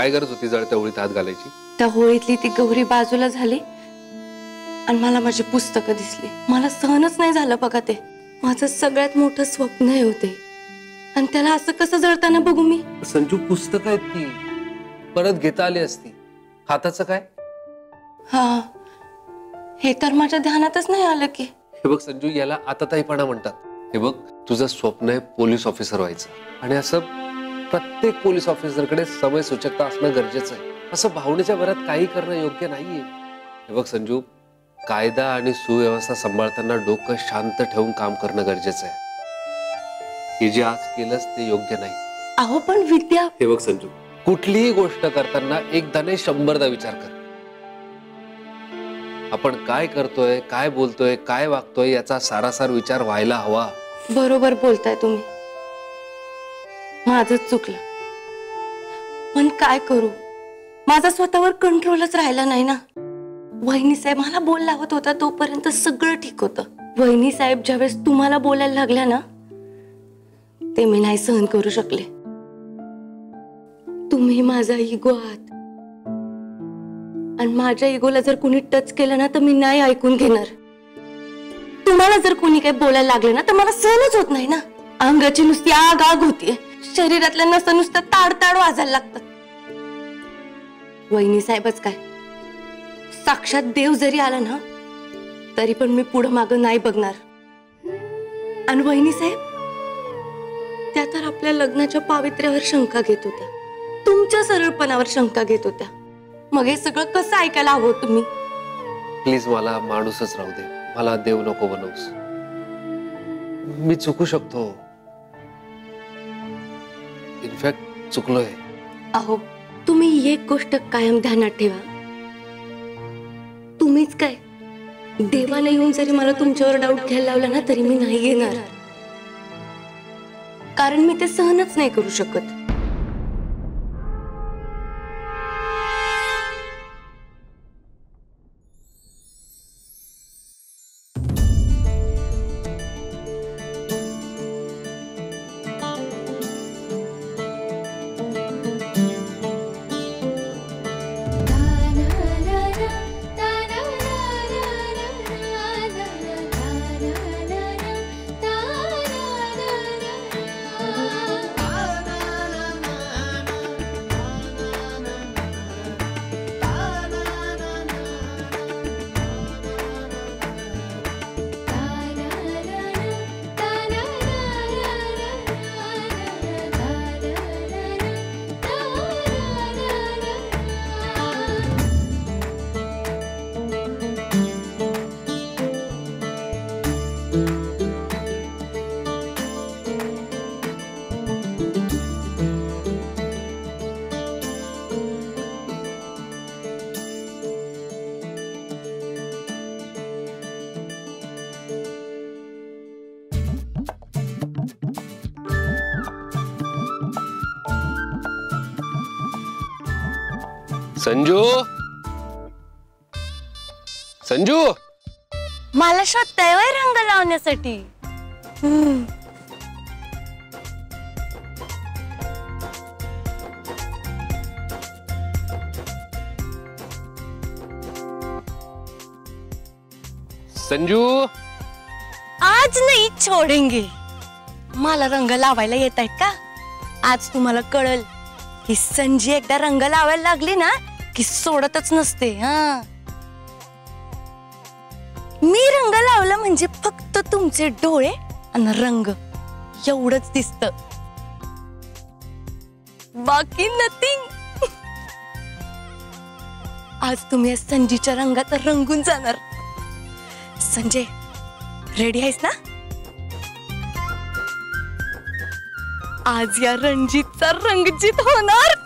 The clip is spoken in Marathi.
काय गरज होती जळत्या होळीत हात घालायची? त्या होळीतली ती गौरी बाजूला झाली आणि मला माझी पुस्तकं दिसली. मला सहनच नाही झालं बघा. ते माझं सगळ्यात मोठं स्वप्न आहे होते आणि त्याला असं कसं जळताना बघू मी. संजू, पुस्तकं आहेत ती, परत घेता आली असती. हाताचं काय? हा, हे तर माझ्या ध्यानातच नाही आलं की. हे बघ संजू, याला आताताईपणा म्हणतात. हे बघ, तुझं स्वप्न आहे पोलीस ऑफिसर व्हायचं आणि असं प्रत्येक पोलीस ऑफिसरकडे समय सूचकता असणं गरजेचं आहे. असं भावनेच्या भरात काही करणं योग्य नाहीये. हे बघ संजू, कायदा आणि सुव्यवस्था सांभाळताना डोकं शांत ठेवून काम करणं गरजेचं आहे. हे जे आज केलंस ते योग्य नाही. अहो पण विद्या. हे बघ संजू, कुठलीही गोष्ट करताना एकदा नाही 100दा विचार कर. आपण काय करतोय, काय बोलतोय, काय वागतोय याचा सारासार विचार व्हायला हवा. बरोबर बोलताय तुम्ही. माझंच चुकलं, पण काय करू, माझा स्वतःवर कंट्रोलच राहिला नाही ना. वहिनी साहेब मला बोल लावत होता तोपर्यंत सगळं ठीक होतं. वहिनी साहेब ज्यावेळेस तुम्हाला बोलायला लागल्या ना, ते मी नाही सहन करू शकले. तुम्ही माझा इगो आहात आणि माझ्या इगोला जर कुणी टच केलं ना तर मी नाही ऐकून घेणार. तुम्हाला जर कोणी काही बोलायला लागले ना तर मला सहनच होत नाही ना. अंगाची नुसती आग आग होतीये, शरीरातल्या नसा नुसतं ताड ताड वाजायला लागतात. वहिनी साहेबच काय, साक्षात देव जरी आला ना तरी पण मी पुढं मागं नाही बघणार. आणि वहिनी साहेब त्या तर आपल्या लग्नाच्या पावित्र्यावर शंका घेत होत्या, तुमच्या सरळपणावर शंका घेत होत्या. मग हे सगळं कसं ऐकायला हवं तुम्ही? प्लीज मला माणूसच राहू दे, मला देव नको बनवूस. मी चुकू शकतो, इनफॅक्ट चुकलोय. अहो तुम्ही एक गोष्ट कायम ध्यानात ठेवा, तुम्हीच काय देवाने येऊन जरी मला तुमच्यावर डाऊट घ्यायला लावला ना तरी मी नाही घेणार, कारण मी ते सहनच नाही करू शकत. संजू, संजू, मला शोधताय वय रंग लावण्यासाठी? संजू, आज नाही छोडेंगे. मला रंग लावायला येत आहेत का? आज तुम्हाला कळल की संजी एकदा रंग लावायला लागली ना की सोडतच नसते. हा, मी रंग लावला म्हणजे फक्त तुमचे डोळे आणि रंग एवढंच दिसत, बाकी नथिंग. आज तुम्ही संजीच्या रंगात रंगून जाणार. संजय, रेडी आहेस ना? आज या रणजितचा रंगजीत होणार.